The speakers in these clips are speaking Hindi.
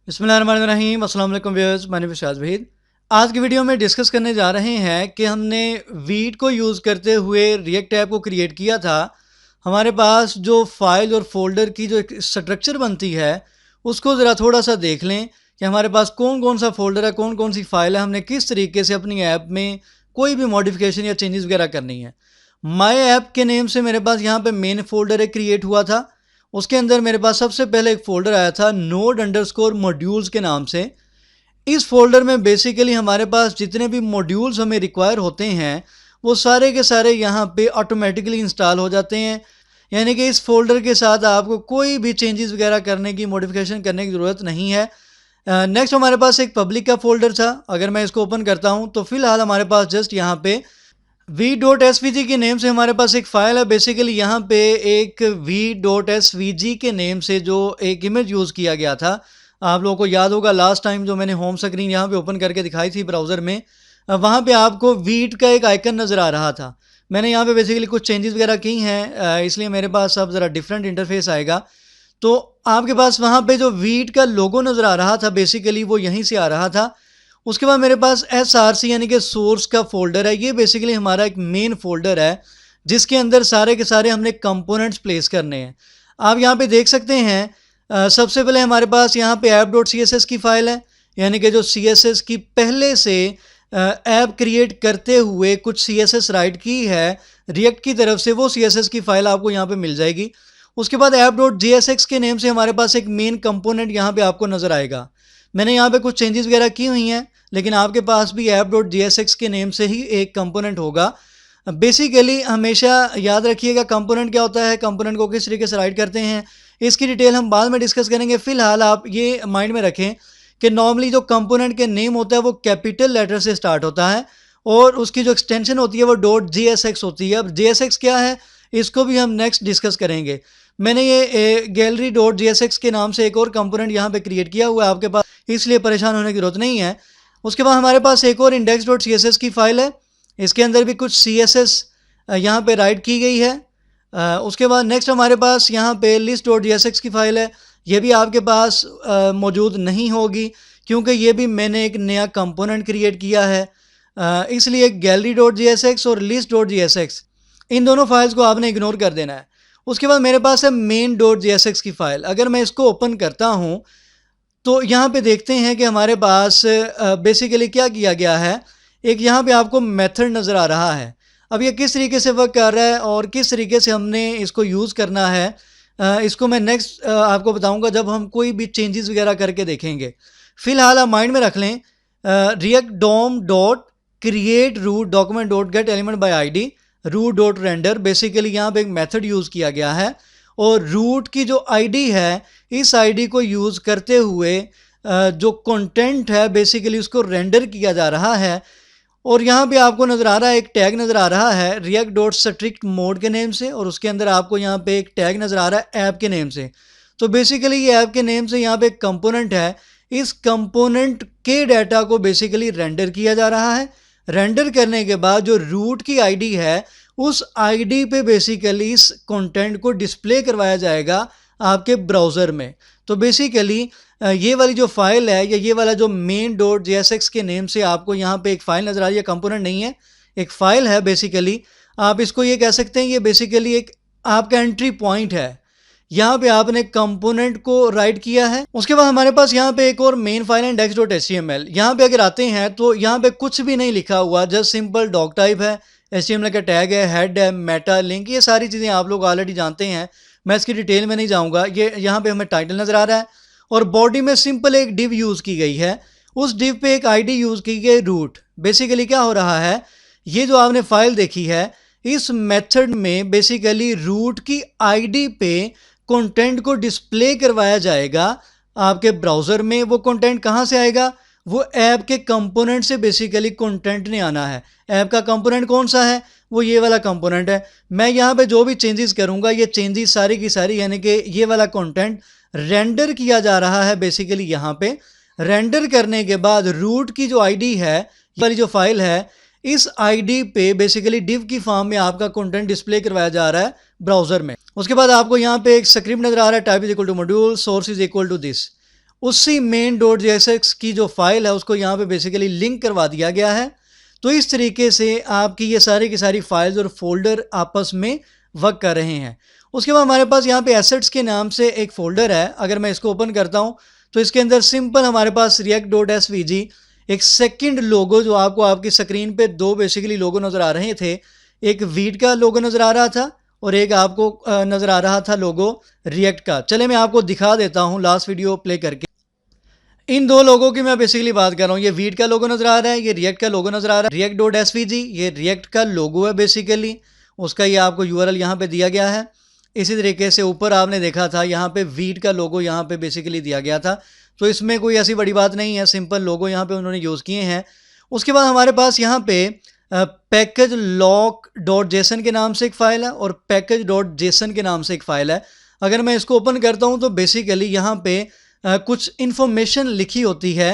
बिस्मिल्लाहिर्रहमानिर्रहीम अस्सलाम वालेकुम viewers, my name is Shaz Waheed. आज की वीडियो में डिस्कस करने जा रहे हैं कि हमने वीट को यूज़ करते हुए रिएक्ट ऐप को क्रिएट किया था। हमारे पास जो फाइल और फोल्डर की जो एक स्ट्रक्चर बनती है उसको ज़रा थोड़ा सा देख लें कि हमारे पास कौन कौन सा फोल्डर है, कौन कौन सी फाइल है, हमने किस तरीके से अपनी ऐप में कोई भी मॉडिफिकेशन या चेंजेस वगैरह करनी है। माई ऐप के नेम से मेरे पास यहाँ पे मेन फोल्डर एक क्रिएट हुआ था। उसके अंदर मेरे पास सबसे पहले एक फ़ोल्डर आया था नोड अंडरस्कोर मॉड्यूल्स के नाम से। इस फोल्डर में बेसिकली हमारे पास जितने भी मॉड्यूल्स हमें रिक्वायर होते हैं वो सारे के सारे यहाँ पे ऑटोमेटिकली इंस्टॉल हो जाते हैं। यानी कि इस फोल्डर के साथ आपको कोई भी चेंजेस वगैरह करने की, मॉडिफिकेशन करने की ज़रूरत नहीं है। नेक्स्ट हमारे पास एक पब्लिक का फोल्डर था। अगर मैं इसको ओपन करता हूँ तो फिलहाल हमारे पास जस्ट यहाँ पे v.svg के नेम से हमारे पास एक फ़ाइल है। बेसिकली यहाँ पे एक v.svg के नेम से जो एक इमेज यूज़ किया गया था, आप लोगों को याद होगा लास्ट टाइम जो मैंने होम स्क्रीन यहाँ पे ओपन करके दिखाई थी ब्राउज़र में, वहाँ पे आपको वीट का एक आइकन नज़र आ रहा था। मैंने यहाँ पे बेसिकली कुछ चेंजेस वगैरह की हैं, इसलिए मेरे पास अब ज़रा डिफरेंट इंटरफेस आएगा। तो आपके पास वहाँ पे जो वीट का लोगो नज़र आ रहा था बेसिकली वो यहीं से आ रहा था। उसके बाद मेरे पास SRC यानी कि सोर्स का फोल्डर है। ये बेसिकली हमारा एक मेन फोल्डर है जिसके अंदर सारे के सारे हमने कंपोनेंट्स प्लेस करने हैं। आप यहाँ पे देख सकते हैं, सबसे पहले हमारे पास यहाँ पे app.css की फ़ाइल है, यानी कि जो CSS की पहले से ऐप क्रिएट करते हुए कुछ CSS राइट की है रिएक्ट की तरफ से, वो CSS की फ़ाइल आपको यहाँ पे मिल जाएगी। उसके बाद app.jsx के नेम से हमारे पास एक मेन कंपोनेंट यहाँ पे आपको नज़र आएगा। मैंने यहाँ पे कुछ चेंजेस वगैरह की हुई हैं, लेकिन आपके पास भी app.jsx के नेम से ही एक कंपोनेंट होगा। बेसिकली हमेशा याद रखिएगा कंपोनेंट क्या होता है, कंपोनेंट को किस तरीके से राइट करते हैं, इसकी डिटेल हम बाद में डिस्कस करेंगे। फिलहाल आप ये माइंड में रखें कि नॉर्मली जो कंपोनेंट के नेम होता है वो कैपिटल लेटर से स्टार्ट होता है और उसकी जो एक्सटेंशन होती है वो .jsx होती है। अब jsx क्या है इसको भी हम नेक्स्ट डिस्कस करेंगे। मैंने ये gallery.jsx के नाम से एक और कंपोनेंट यहाँ पे क्रिएट किया हुआ है आपके पास, इसलिए परेशान होने की ज़रूरत नहीं है। उसके बाद हमारे पास एक और index.css की फ़ाइल है, इसके अंदर भी कुछ CSS यहाँ पे राइट की गई है। उसके बाद नेक्स्ट हमारे पास यहाँ पे list.jsx की फ़ाइल है। ये भी आपके पास मौजूद नहीं होगी क्योंकि ये भी मैंने एक नया कंपोनेंट क्रिएट किया है, इसलिए gallery.jsx और list.jsx इन दोनों फाइल्स को आपने इग्नोर कर देना है। उसके बाद मेरे पास है main.jsx की फ़ाइल। अगर मैं इसको ओपन करता हूँ तो यहाँ पे देखते हैं कि हमारे पास बेसिकली क्या किया गया है। एक यहाँ पे आपको मेथड नज़र आ रहा है। अब ये किस तरीके से वर्क कर रहा है और किस तरीके से हमने इसको यूज़ करना है, इसको मैं नेक्स्ट आपको बताऊंगा जब हम कोई भी चेंजेस वगैरह करके देखेंगे। फ़िलहाल आप माइंड में रख लें react dom dot create root document dot get element by ID root dot render. Basically यहाँ पे एक मेथड यूज़ किया गया है और रूट की जो ID है इस ID को यूज़ करते हुए जो कंटेंट है बेसिकली उसको रेंडर किया जा रहा है। और यहाँ पे आपको नज़र आ रहा है, एक टैग नज़र आ रहा है react.strict-mode के नेम से, और उसके अंदर आपको यहाँ पे एक टैग नज़र आ रहा है ऐप के नेम से। तो बेसिकली ये ऐप के नेम से यहाँ पे एक कंपोनेंट है, इस कंपोनेंट के डाटा को बेसिकली रेंडर किया जा रहा है। रेंडर करने के बाद जो रूट की ID है उस ID पे बेसिकली इस कंटेंट को डिस्प्ले करवाया जाएगा आपके ब्राउज़र में। तो बेसिकली ये वाली जो फाइल है या ये वाला जो main.jsx के नेम से आपको यहाँ पे एक फ़ाइल नज़र आ रही है, कंपोनेंट नहीं है, एक फ़ाइल है। बेसिकली आप इसको ये कह सकते हैं, ये बेसिकली एक आपका एंट्री पॉइंट है। यहाँ पे आपने कंपोनेंट को राइट किया है। उसके बाद हमारे पास यहाँ पे एक और मेन फाइल है index.html। यहाँ पे अगर आते हैं तो यहाँ पे कुछ भी नहीं लिखा हुआ, जस्ट सिंपल डॉक टाइप है, HTML का टैग है, हेड है, मेटा लिंक, ये सारी चीज़ें आप लोग ऑलरेडी जानते हैं, मैं इसकी डिटेल में नहीं जाऊँगा। ये यहाँ पे हमें टाइटल नज़र आ रहा है और बॉडी में सिंपल एक डिव यूज़ की गई है, उस डिव पे एक ID यूज़ की गई रूट। बेसिकली क्या हो रहा है, ये जो आपने फाइल देखी है इस मेथड में बेसिकली रूट की ID पे कंटेंट को डिस्प्ले करवाया जाएगा आपके ब्राउज़र में। वो कंटेंट कहाँ से आएगा, वो ऐप के कंपोनेंट से बेसिकली कंटेंट नहीं आना है। ऐप का कंपोनेंट कौन सा है, वो ये वाला कंपोनेंट है। मैं यहाँ पे जो भी चेंजेस करूँगा ये चेंजेस सारी की सारी यानी कि ये वाला कंटेंट रेंडर किया जा रहा है। बेसिकली यहाँ पे रेंडर करने के बाद रूट की जो ID है, ये वाली जो फाइल है, इस ID पे बेसिकली डिव की फॉर्म में आपका कंटेंट डिस्प्ले करवाया जा रहा है ब्राउज़र में। उसके बाद आपको यहाँ पे एक स्क्रिप्ट नज़र आ रहा है, type is equal to module, source is equal to this. उसी मेन डॉट जेएसएक्स की जो फाइल है उसको यहाँ पे बेसिकली लिंक करवा दिया गया है। तो इस तरीके से आपकी ये सारी की सारी फाइल्स और फोल्डर आपस में वर्क कर रहे हैं। उसके बाद हमारे पास यहाँ पे एसेट्स के नाम से एक फोल्डर है। अगर मैं इसको ओपन करता हूँ तो इसके अंदर सिंपल हमारे पास react.svg, एक सेकंड लोगो जो आपको आपकी स्क्रीन पे दो बेसिकली लोगो नज़र आ रहे थे, एक वीट का लोगो नज़र आ रहा था और एक आपको नज़र आ रहा था लोगो रिएक्ट का। चले मैं आपको दिखा देता हूँ लास्ट वीडियो प्ले करके। इन दो लोगों की मैं बेसिकली बात कर रहा हूँ। ये वीट का लोगो नज़र आ रहा है, ये रिएक्ट का लोगो नज़र आ रहा है। react.svg ये रिएक्ट का लोगो है बेसिकली, उसका ये आपको यूआरएल यहाँ पे दिया गया है। इसी तरीके से ऊपर आपने देखा था यहाँ पे वीट का लोगो यहाँ पे बेसिकली दिया गया था। तो इसमें कोई ऐसी बड़ी बात नहीं है, सिंपल लोगो यहाँ पे उन्होंने यूज़ किए हैं। उसके बाद हमारे पास यहाँ पे पैकेज लॉक डॉट जेसन के नाम से एक फ़ाइल है और पैकेज डॉट जेसन के नाम से एक फ़ाइल है। अगर मैं इसको ओपन करता हूँ तो बेसिकली यहाँ पे कुछ इन्फॉर्मेशन लिखी होती है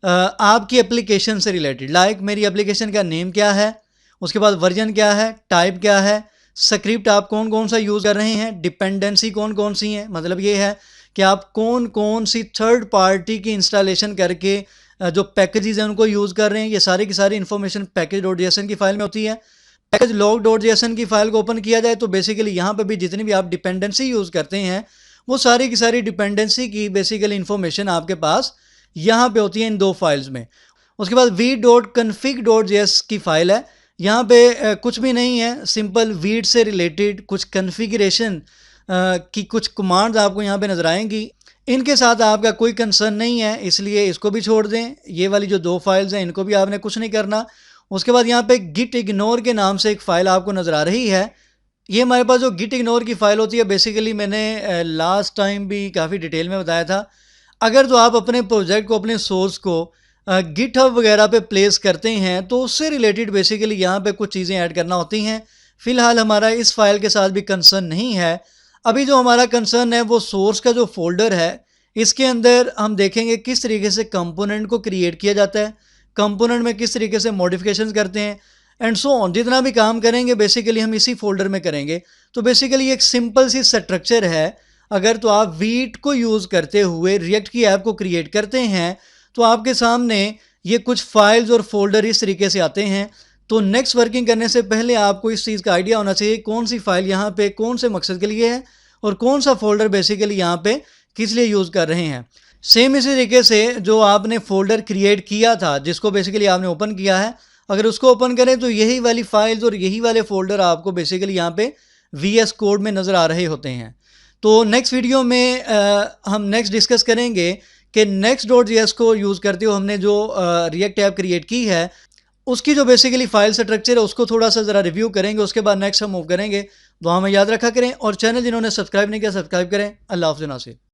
आपकी एप्लीकेशन से रिलेटेड, लाइक मेरी एप्लीकेशन का नेम क्या है, उसके बाद वर्जन क्या है, टाइप क्या है, स्क्रिप्ट आप कौन कौन सा यूज़ कर रहे हैं, डिपेंडेंसी कौन कौन सी हैं, मतलब ये है कि आप कौन कौन सी थर्ड पार्टी की इंस्टॉलेशन करके जो पैकेजेस हैं उनको यूज़ कर रहे हैं। ये सारी की सारी इन्फॉर्मेशन पैकेज डॉट जेसन की फाइल में होती है। पैकेज लॉग डॉट जेसन की फाइल को ओपन किया जाए तो बेसिकली यहाँ पे भी जितनी भी आप डिपेंडेंसी यूज़ करते हैं वो सारी की सारी डिपेंडेंसी की बेसिकली इन्फॉर्मेशन आपके पास यहाँ पे होती है इन दो फाइल्स में। उसके बाद v.config.js की फाइल है। यहाँ पे कुछ भी नहीं है, सिंपल वीट से रिलेटेड कुछ कन्फिगरेशन की कुछ कमांड्स आपको यहाँ पे नजर आएंगी। इनके साथ आपका कोई कंसर्न नहीं है, इसलिए इसको भी छोड़ दें। ये वाली जो दो फाइल्स हैं इनको भी आपने कुछ नहीं करना। उसके बाद यहाँ पे गिट इग्नोर के नाम से एक फ़ाइल आपको नज़र आ रही है। ये हमारे पास जो गिट इग्नोर की फ़ाइल होती है बेसिकली मैंने लास्ट टाइम भी काफ़ी डिटेल में बताया था। अगर तो आप अपने प्रोजेक्ट को, अपने सोर्स को गिटहब वगैरह पे प्लेस करते हैं तो उससे रिलेटेड बेसिकली यहाँ पे कुछ चीज़ें ऐड करना होती हैं। फ़िलहाल हमारा इस फाइल के साथ भी कंसर्न नहीं है। अभी जो हमारा कंसर्न है वो सोर्स का जो फोल्डर है, इसके अंदर हम देखेंगे किस तरीके से कंपोनेंट को क्रिएट किया जाता है, कंपोनेंट में किस तरीके से मॉडिफिकेशंस करते हैं एंड सो ऑन। जितना भी काम करेंगे बेसिकली हम इसी फोल्डर में करेंगे। तो बेसिकली एक सिंपल सी स्ट्रक्चर है। अगर तो आप वीट को यूज़ करते हुए रिएक्ट की ऐप को क्रिएट करते हैं तो आपके सामने ये कुछ फाइल्स और फोल्डर इस तरीके से आते हैं। तो नेक्स्ट वर्किंग करने से पहले आपको इस चीज़ का आइडिया होना चाहिए कौन सी फाइल यहाँ पे कौन से मकसद के लिए है और कौन सा फोल्डर बेसिकली यहाँ पे किस लिए यूज़ कर रहे हैं। सेम इसी तरीके से जो आपने फोल्डर क्रिएट किया था जिसको बेसिकली आपने ओपन किया है, अगर उसको ओपन करें तो यही वाली फाइल्स और यही वाले फोल्डर आपको बेसिकली यहाँ पे VS कोड में नज़र आ रहे होते हैं। तो नेक्स्ट वीडियो में हम नेक्स्ट डिस्कस करेंगे कि next.js को यूज़ करते हुए हमने जो रिएक्ट ऐप क्रिएट की है उसकी जो बेसिकली फाइल स्ट्रक्चर है उसको थोड़ा सा ज़रा रिव्यू करेंगे। उसके बाद नेक्स्ट हम मूव करेंगे। दुआ में याद रखा करें और चैनल जिन्होंने सब्सक्राइब नहीं किया सब्सक्राइब करें। अल्लाह हाफ़िज़ नासिर।